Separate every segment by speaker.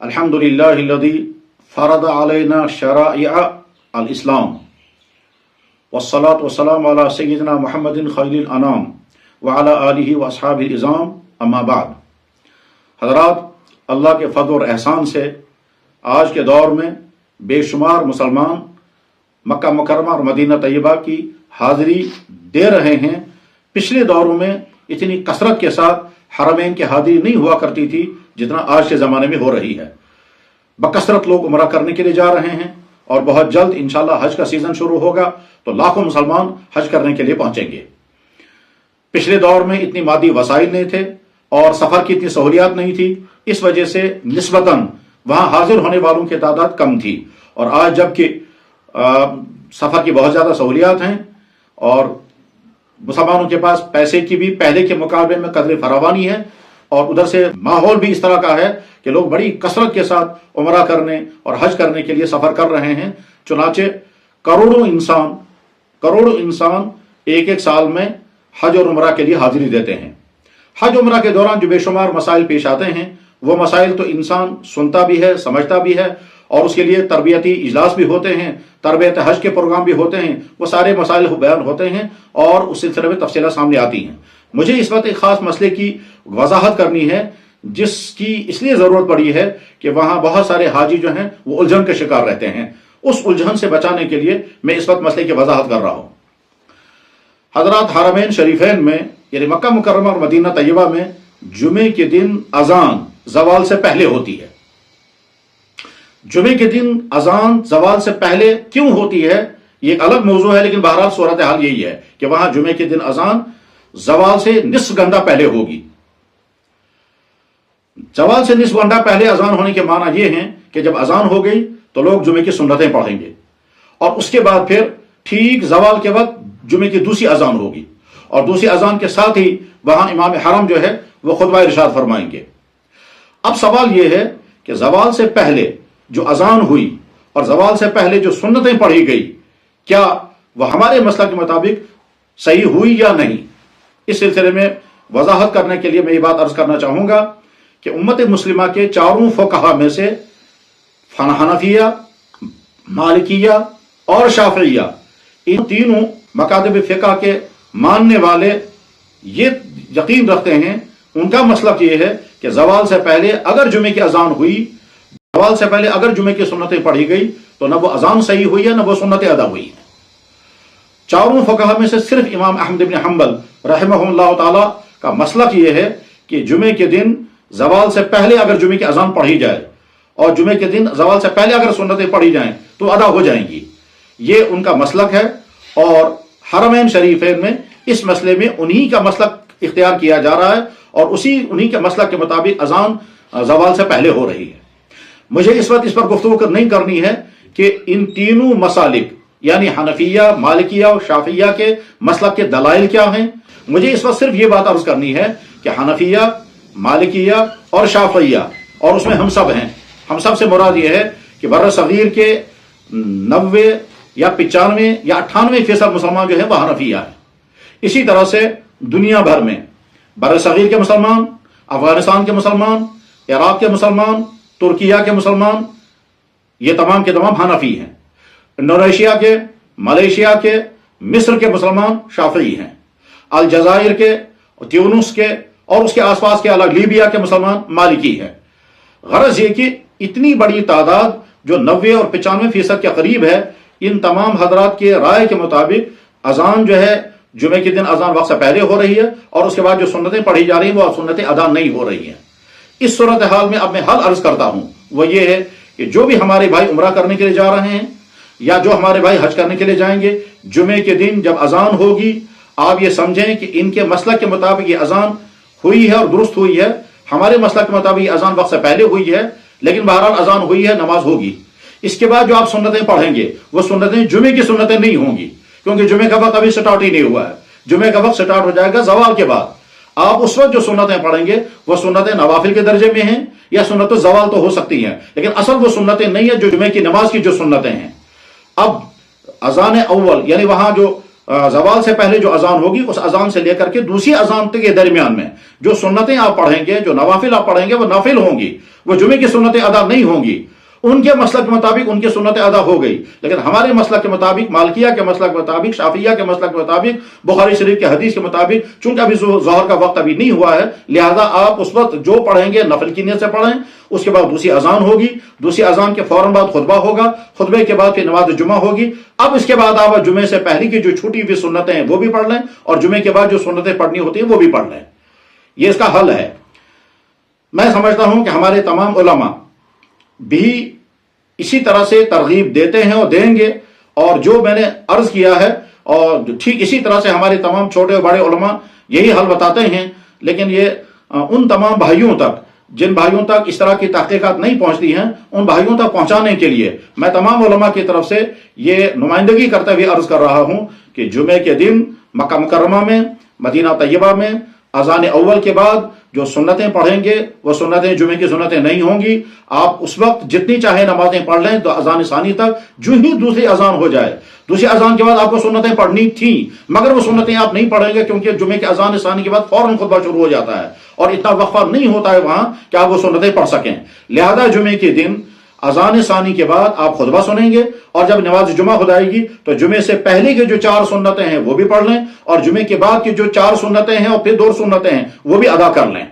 Speaker 1: अल्हम्दुलिल्लाहिल्लज़ी फ़रद अलैना शराइअ अल-इस्लाम वस्सलातु वस्सलामु अला सय्यिदिना मुहम्मदिन खैरिल अनाम व अला आलिहि व अस्हाबिल इज़ाम अम्मा बाद। हज़रात, अल्लाह के फज़ल और एहसान से आज के दौर में बेशुमार मुसलमान मक्का मुकर्रमा और मदीना तैयबा की हाज़िरी दे रहे हैं। पिछले दौरों में इतनी कसरत के साथ हरमैन की हाज़िरी नहीं हुआ करती थी जितना आज के ज़माने में हो रही है। बकसरत लोग उम्रा करने के लिए जा रहे हैं और बहुत जल्द इंशाअल्लाह हज का सीज़न शुरू होगा तो लाखों मुसलमान हज करने के लिए पहुंचेंगे। पिछले दौर में इतनी मादी वसाइल नहीं थे और सफ़र की इतनी सहूलियात नहीं थी, इस वजह से निस्बतन वहाँ हाजिर होने वालों की तादाद कम थी। और आज जबकि सफ़र की बहुत ज़्यादा सहूलियात हैं और मुसलमानों के पास पैसे की भी पहले के मुकाबले में कदर फरावानी है और उधर से माहौल भी इस तरह का है कि लोग बड़ी कसरत के साथ उम्रा करने और हज करने के लिए सफ़र कर रहे हैं। चुनाचे करोड़ों इंसान एक एक साल में हज और उम्रा के लिए हाजिरी देते हैं। हज उम्रा के दौरान जो बेशुमार मसाइल पेश आते हैं वो मसाइल तो इंसान सुनता भी है, समझता भी है और उसके लिए तरबियती इजलास भी होते हैं, तरबियत हज के प्रोग्राम भी होते हैं, वो सारे मसाइल बयान होते हैं और उस सिलसिले में तफसीलात सामने आती हैं। मुझे इस वक्त एक ख़ास मसले की वजाहत करनी है जिसकी इसलिए ज़रूरत पड़ी है कि वहाँ बहुत सारे हाजी जो हैं वो उलझन के शिकार रहते हैं। उस उलझन से बचाने के लिए मैं इस वक्त मसले की वजाहत कर रहा हूँ। हज़रात, हरमैन शरीफैन में यानी मक्का मुकर्रमा और मदीना तैयबा में जुमे के दिन अजान ज़वाल से पहले होती है। जुमे के दिन अजान ज़वाल से पहले क्यों होती है ये एक अलग मौजू है, लेकिन बहरहाल सूरत हाल यही है कि वहां जुमे के दिन अजान ज़वाल से निस्फ घंटा पहले होगी। ज़वाल से निस्फ घंटा पहले अजान होने के माना यह है कि जब अजान हो गई तो लोग जुमे की सुन्नतें पढ़ेंगे और उसके बाद फिर ठीक ज़वाल के वक्त जुमे की दूसरी अजान होगी और दूसरी अजान के साथ ही वहां इमाम हरम जो है वो खुतबा इरशाद फरमाएंगे। अब सवाल यह है कि ज़वाल से पहले जो अजान हुई और ज़वाल से पहले जो सुन्नतें पढ़ी गई क्या वह हमारे मसला के मुताबिक सही हुई या नहीं। इस सिलसिले में वजाहत करने के लिए मैं ये बात अर्ज करना चाहूंगा कि उम्मत मुस्लिमा के चारों फुक़हा में से हनफिया, मालिकिया और शाफ़िया इन तीनों मकातब फ़िक़ह के मानने वाले ये यकीन रखते हैं, उनका मसलक ये है कि ज़वाल से पहले अगर जुमे की अजान हुई, ज़वाल से पहले अगर जुमे की सुन्नतें पढ़ी गई तो न वो अजान सही हुई है न वो सुन्नतें अदा हुई है। चारों फुक़हा में से सिर्फ इमाम अहमद इब्न हंबल रहमहुल्लाह ताला का मसलक ये है कि जुमे के दिन ज़वाल से पहले अगर जुमे की अजान पढ़ी जाए और जुमे के दिन ज़वाल से पहले अगर सुन्नतें पढ़ी जाएं तो अदा हो जाएंगी। ये उनका मसलक है और हरमैन शरीफैन में इस मसले में उन्हीं का मसलक इख्तियार किया जा रहा है और उन्हीं के मसलक के मुताबिक अजान ज़वाल से पहले हो रही है। मुझे इस वक्त इस पर गुफ्तगू नहीं करनी है कि इन तीनों मसालिक यानी हनफिया, मालिकिया और शाफिया के मसलक के दलाइल क्या हैं। मुझे इस वक्त सिर्फ ये बात अर्ज करनी है कि हनफिया, मालिकिया और शाफिया और उसमें हम सब हैं। हम सब से मुराद ये है कि बर्र सगीर के 90 या 95 या 98% मुसलमान जो है वह हनफिया है। इसी तरह से दुनिया भर में बर्र सगीर के मुसलमान, अफगानिस्तान के मुसलमान, इराक के मुसलमान, तुर्किया के मुसलमान, ये तमाम के तमाम हनफी हैं। इंडोनेशिया के, मलेशिया के, मिस्र के मुसलमान शाफी हैं। अलजायर के, ट्यूनिस के और उसके आसपास के अलग लीबिया के मुसलमान मालिकी हैं। गरज ये कि इतनी बड़ी तादाद जो 90 और 95% के करीब है, इन तमाम हजरात के राय के मुताबिक अजान जो है जुमे के दिन अजान वक्त से पहले हो रही है और उसके बाद जो सुन्नतें पढ़ी जा रही हैं वो सुन्नतें अदा नहीं हो रही हैं। इस सूरत हाल में अब मैं हल अर्ज करता हूं, वह ये है कि जो भी हमारे भाई उम्रा करने के लिए जा रहे हैं या जो हमारे भाई हज करने के लिए जाएंगे, जुमे के दिन जब अजान होगी आप ये समझें कि इनके मसलक के मुताबिक ये अजान हुई है और दुरुस्त हुई है। हमारे मसलक के मुताबिक अजान वक्त से पहले हुई है, लेकिन बहरहाल अजान हुई है, नमाज होगी। इसके बाद जो आप सुन्नतें पढ़ेंगे वो सुन्नतें जुमे की सुन्नतें नहीं होंगी, क्योंकि जुमे का वक्त अभी स्टार्ट ही नहीं हुआ है। जुमे का वक्त स्टार्ट हो जाएगा ज़वाल के बाद। आप उस वक्त जो सुन्नतें पढ़ेंगे वो सुन्नतें नवाफिल के दर्जे में हैं या सुन्नत ज़वाल तो हो सकती हैं, लेकिन असल वो सुन्नतें नहीं है जो जुमे की नमाज की जो सुन्नतें हैं। अब अजान अव्वल यानी वहां जो زوال سے پہلے جو اذان ہوگی اس اذان سے لے کر کے دوسری اذان تک کے درمیان میں جو سنتیں آپ پڑھیں گے، جو نوافل آپ پڑھیں گے، وہ نافل ہوں گی، وہ جمعے کی سنتیں ادا نہیں ہوں گی۔ ان کے مسلک کے مطابق ان کی سنتیں ادا ہو گئی، لیکن ہمارے مسلک کے مطابق، مالکیہ کے مسلک کے مطابق، شافعیہ کے مسلک کے مطابق، بخاری شریف کے حدیث کے مطابق، چونکہ ابھی ظہر کا وقت ابھی نہیں ہوا ہے، لہذا آپ اس وقت جو پڑھیں گے نفل کی نیت سے پڑھیں۔ اس کے بعد دوسری اذان ہوگی، دوسری اذان کے فوراً بعد خطبہ ہوگا، خطبے کے بعد پھر نماز جمعہ ہوگی۔ اب اس کے بعد آپ جمعے سے پہلے کی جو چھوٹی ہوئی سنتیں ہیں وہ بھی پڑھ لیں، اور جمعے کے بعد جو سنتیں پڑھنی ہوتی ہیں وہ بھی پڑھ لیں۔ یہ اس کا حل ہے۔ میں سمجھتا ہوں کہ ہمارے تمام علماء بھی اسی طرح سے ترغیب دیتے ہیں اور دیں گے، اور جو میں نے عرض کیا ہے اور ٹھیک اسی طرح سے ہمارے تمام چھوٹے اور بڑے علماء یہی حل بتاتے ہیں۔ لیکن یہ ان تمام بھائیوں تک جن بھائیوں تک اس طرح کی تحقیقات نہیں پہنچتی ہیں، ان بھائیوں تک پہنچانے کے لیے میں تمام علماء کی طرف سے یہ نمائندگی کرتے ہوئے عرض کر رہا ہوں کہ جمعے کے دن مکہ مکرمہ میں، مدینہ طیبہ میں اذان اول کے بعد جو سنتیں پڑھیں گے وہ سنتیں جمعے کی سنتیں نہیں ہوں گی۔ آپ اس وقت جتنی چاہے نمازیں پڑھ لیں، تو اذان ثانی تک جو ہی دوسری اذان ہو جائے، دوسری اذان کے بعد آپ کو سنتیں پڑھنی تھیں، مگر وہ سنتیں آپ نہیں پڑھیں گے، کیونکہ جمعے کی اذان ثانی کے بعد فوراً خطبہ شروع ہو جاتا ہے اور اتنا وقفہ نہیں ہوتا ہے وہاں کہ آپ وہ سنتیں پڑھ سکیں۔ لہذا جمعے کے دن اذان ثانی کے بعد آپ خطبہ سنیں گے، اور جب نماز جمعہ ہو جائے گی تو جمعے سے پہلے کے جو 4 سنتیں ہیں وہ بھی پڑھ لیں، اور جمعے کے بعد کی جو 4 سنتیں ہیں اور پھر 2 سنتیں ہیں وہ بھی ادا کر لیں۔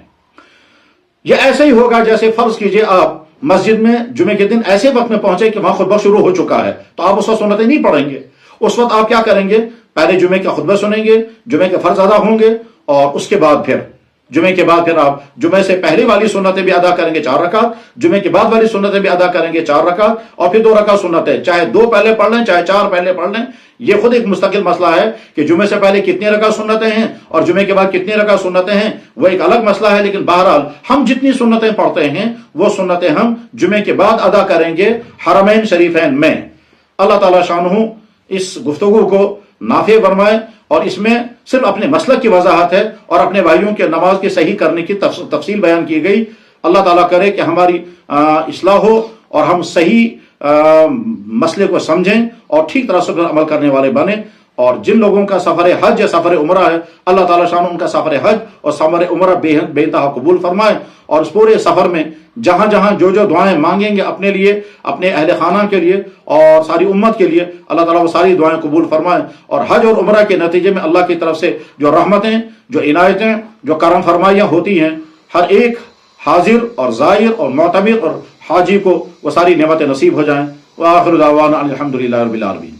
Speaker 1: یہ ایسے ہی ہوگا جیسے فرض کیجئے آپ مسجد میں جمعے کے دن ایسے وقت میں پہنچے کہ وہاں خطبہ شروع ہو چکا ہے، تو آپ اس وقت سنتیں نہیں پڑھیں گے۔ اس وقت آپ کیا کریں گے؟ پہلے جمعے کا خطبہ سنیں گے، جمعے کے فرض ادا ہوں گے، اور اس کے بعد پھر جمعے کے بعد پھر آپ جمعے سے پہلے والی سنتیں بھی ادا کریں گے 4 رکعت، جمعے کے بعد والی سنتیں بھی ادا کریں گے 4 رکعت، اور پھر 2 رکعت سنتیں، چاہے 2 پہلے پڑھ لیں چاہے 4 پہلے پڑھ لیں۔ یہ خود ایک مستقل مسئلہ ہے کہ جمعے سے پہلے کتنی رکعت سنتیں ہیں اور جمعے کے بعد کتنی رکعت سنتیں ہیں، وہ ایک الگ مسئلہ ہے۔ لیکن بہرحال ہم جتنی سنتیں پڑھتے ہیں وہ سنتیں ہم جمعے کے بعد ادا کریں گے حرمین شریفین میں۔ اللہ تعالیٰ شانہ اس گفتگو کو نافع فرمائے، اور اس میں صرف اپنے مسلک کی وضاحت ہے اور اپنے بھائیوں کے نماز کے صحیح کرنے کی تفصیل بیان کی گئی۔ اللہ تعالیٰ کرے کہ ہماری اصلاح ہو اور ہم صحیح مسئلے کو سمجھیں اور ٹھیک طرح سے عمل کرنے والے بنیں۔ اور جن لوگوں کا سفر حج یا سفر عمرہ ہے، اللہ تعالیٰ شان ان کا سفر حج اور سفر عمرہ بے انتہا قبول فرمائے، اور اس پورے سفر میں جہاں جہاں جو دعائیں مانگیں گے اپنے لیے، اپنے اہل خانہ کے لیے اور ساری امت کے لیے، اللہ تعالیٰ وہ ساری دعائیں قبول فرمائے، اور حج اور عمرہ کے نتیجے میں اللہ کی طرف سے جو رحمتیں، جو عنایتیں، جو کرم فرمائیاں ہوتی ہیں، ہر ایک حاضر اور زائر اور معتمر اور حاجی کو وہ ساری نعمتیں نصیب ہو جائیں۔ وآخر دعوانا الحمدللہ رب العالمین۔